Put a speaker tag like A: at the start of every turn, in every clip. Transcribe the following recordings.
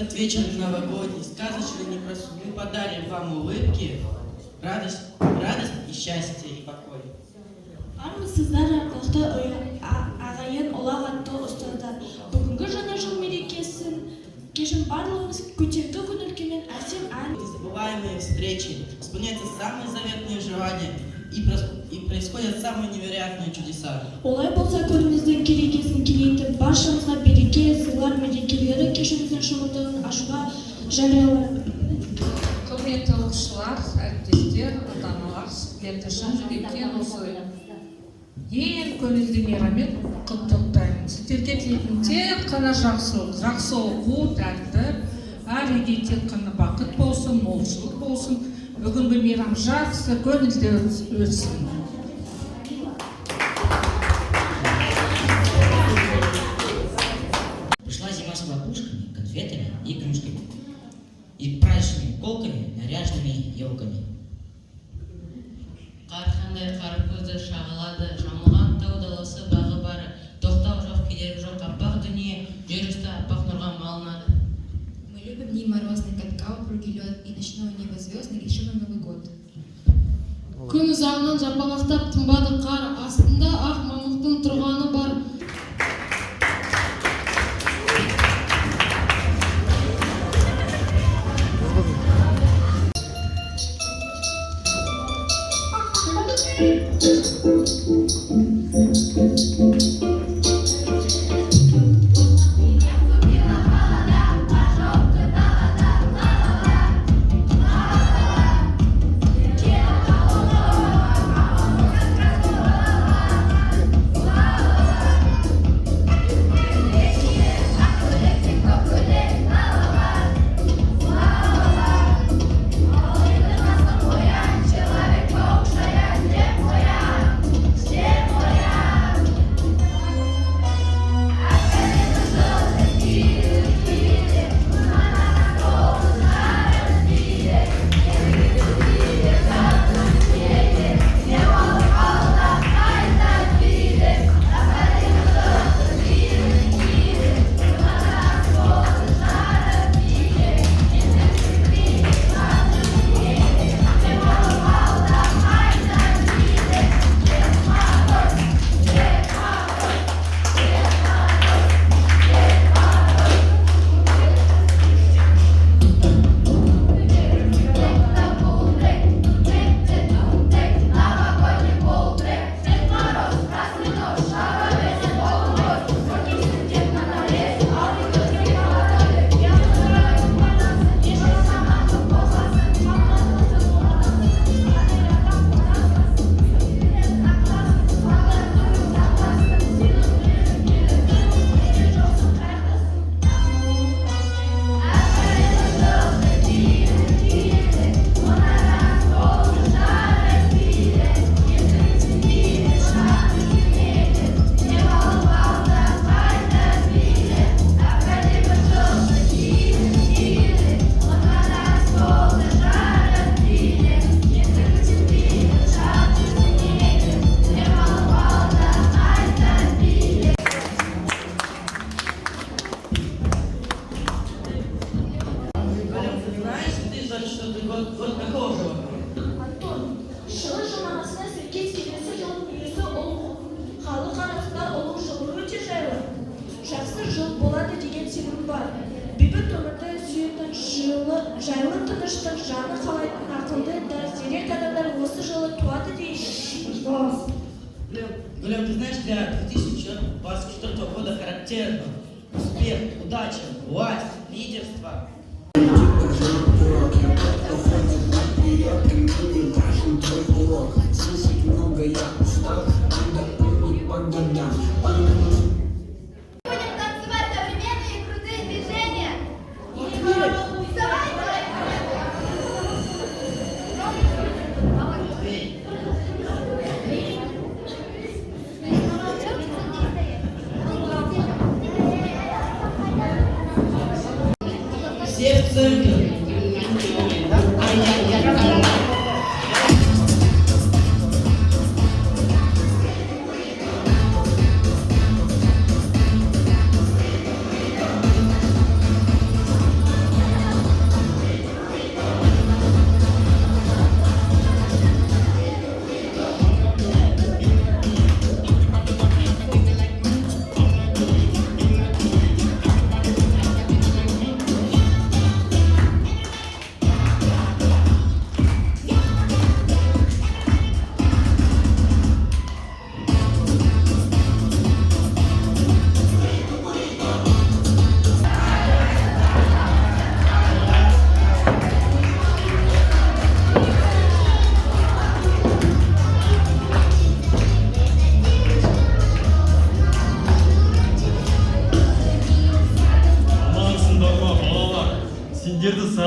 A: этот вечер новогодний, сказочный, непростой, мы подарим вам улыбки, радость и счастье и покой.
B: Армысыздар ардақты ағайын олақ атты ұстаздар. Бүгінгі жаңа жыл мерекесін кешін барлығымыз көтеркі көңіл-күймен әсем ән.
A: Незабываемые встречи, исполняются самые заветные желания и происходят самые невероятные чудеса.
B: Олай болса көріміздің керекесін келейтіп, баршамызға береке, сыйлар, мерекелері кешіміздің шымылдығын ашуға жариялайды.
C: Құрметті оқушылар, әріптестер, ата-аналар, сіздерді шын жүректен осы ең көңілді мейраммен құттықтаймын. Сіздерге тілейтінім тек қана жақсылық, жақсы оқу, тәртіп, әр үйде тек қана бақыт болсын, молшылық болсын. Бүгінгі мейрам жақсы, көңілді өтсін.
D: Пришла зима с хлопушками, конфетами и игрушками. И праздничными колками, наряженными елками.
E: Қарқандай қарып көзді шағылады, жамылған тау даласы бағы бары, тоқтау жоқ, кедергі жоқ, аппақ дүние, жер үсті аппақ нұрға малынады.
F: Мы любим дни морозные, какао, круги лед и ночное небо звездное, решим Новый год.
G: Күн ұзағынан жапалақтап тынбады қар, астында ақ мамықтың тұрғаны бар.
B: Жайлы тыныштық, жаны қалайтын ақылды да зерек адамдар осы жылы туады дейді.
A: Глеб, ты знаешь, для 2024 года характерно успех, удача, власть, лидерство. Все в центр.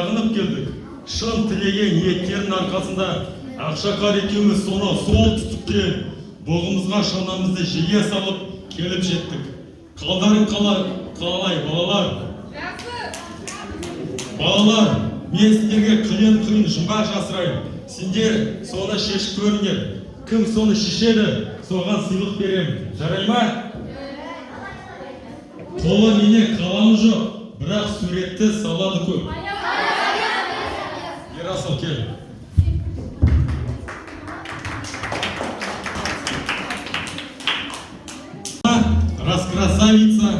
H: сағынып келдік. Шын тілеген ниеттерінің арқасында Ақшақар екеуміз соны сол түстікте боғымызға шанамызды жиге салып келіп жеттік. Қалдарың қалай балалар? Балалар, мен сіздерге қиын жұмбақ жасырайын. Сендер соны шешіп көріңдер. Кім соны шешеді, соған сыйлық беремін. Жарай ма? Қолы мене қаламы жоқ, бірақ суретті салады көп. Ерасыл кел. Раскрасавица.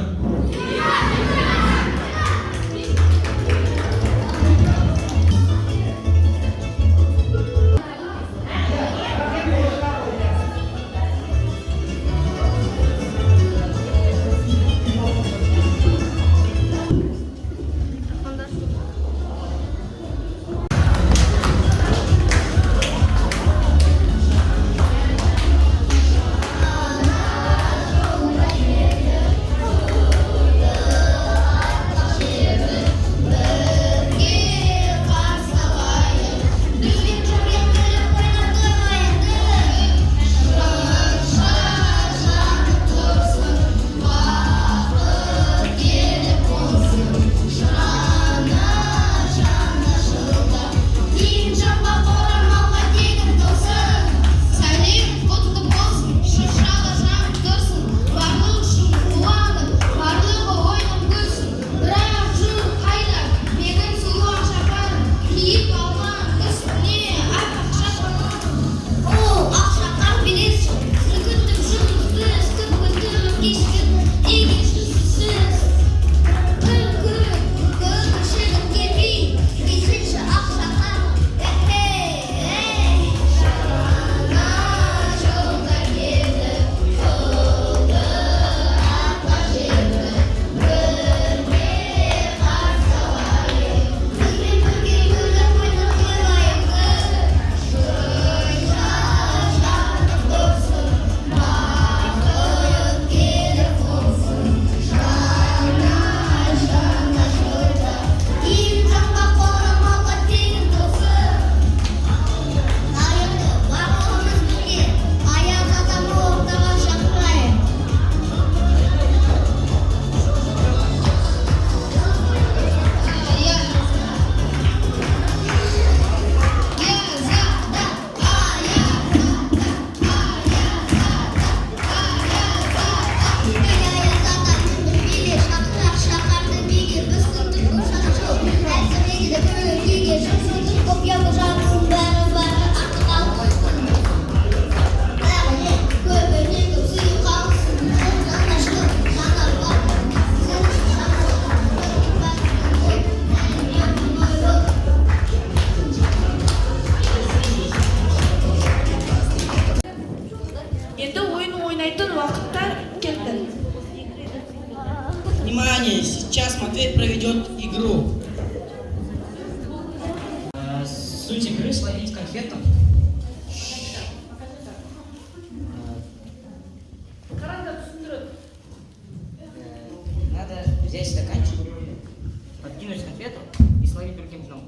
A: Внимание, сейчас Матвей проведет игру.
D: Суть игры — словить конфету. Надо взять стаканчик, подкинуть конфету и словить другим дном.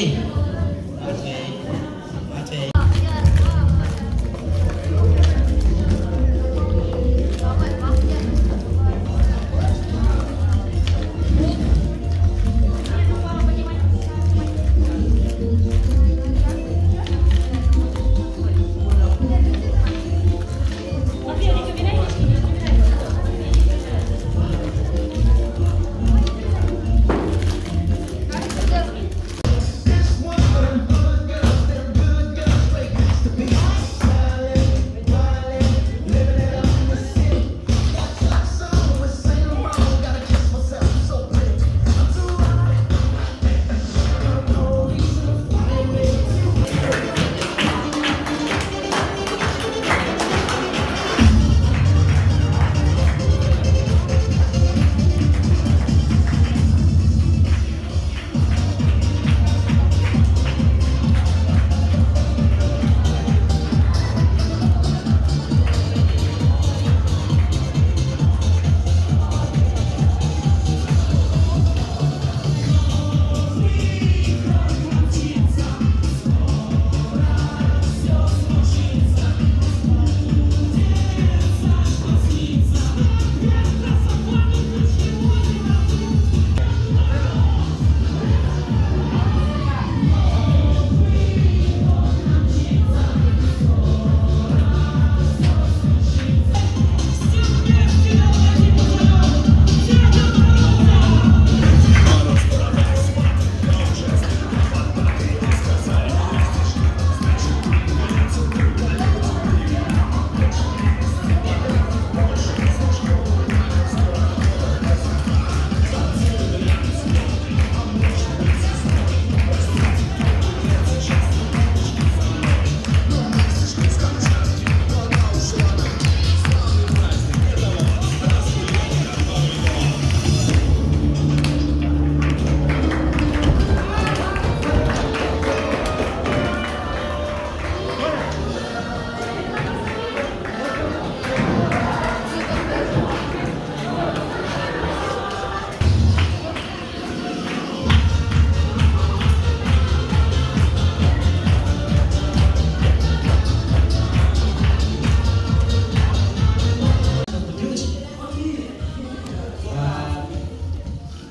A: Матвей. Матвей. Матвей.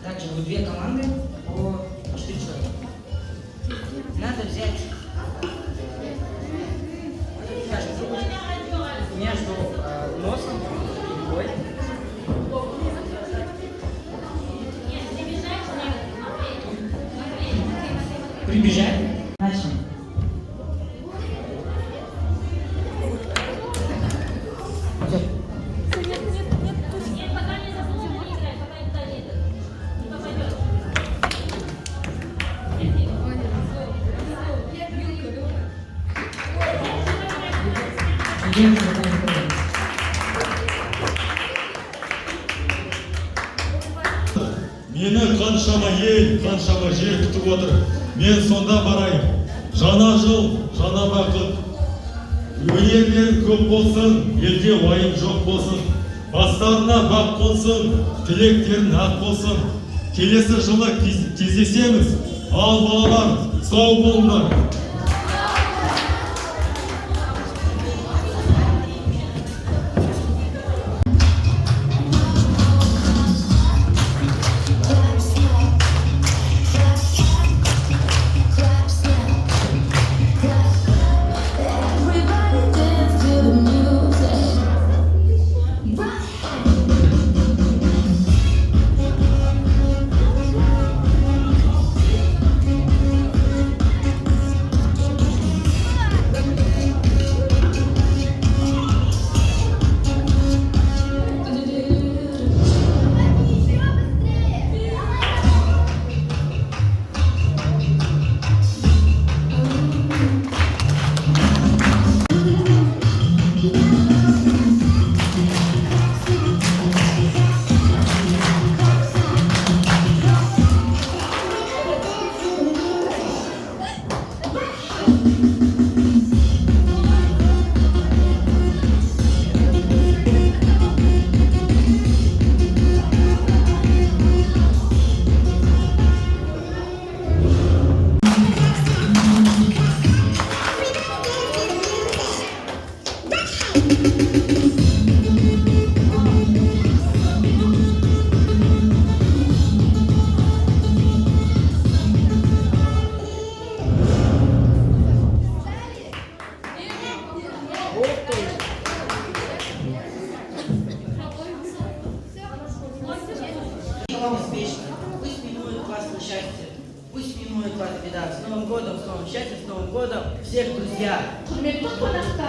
D: Также в две команды по 4 человека. Надо взять между носом и рукой. Прибежать. Начнем. Всё.
H: Мені қаншама ел, қаншама жер күтіп отыр. Мен сонда барайын. Жаңа жыл, жаңа бақыт. Өнерлерің көп болсын, елге уайым жоқ болсын. Бастарына бақ болсын, тілектерің ақ болсын. Келесі жылы кездесеміз. Ал балалар, сау болыңдар.
A: счастья, с Новым годом всех, друзья!
B: Құрметті қонақтар,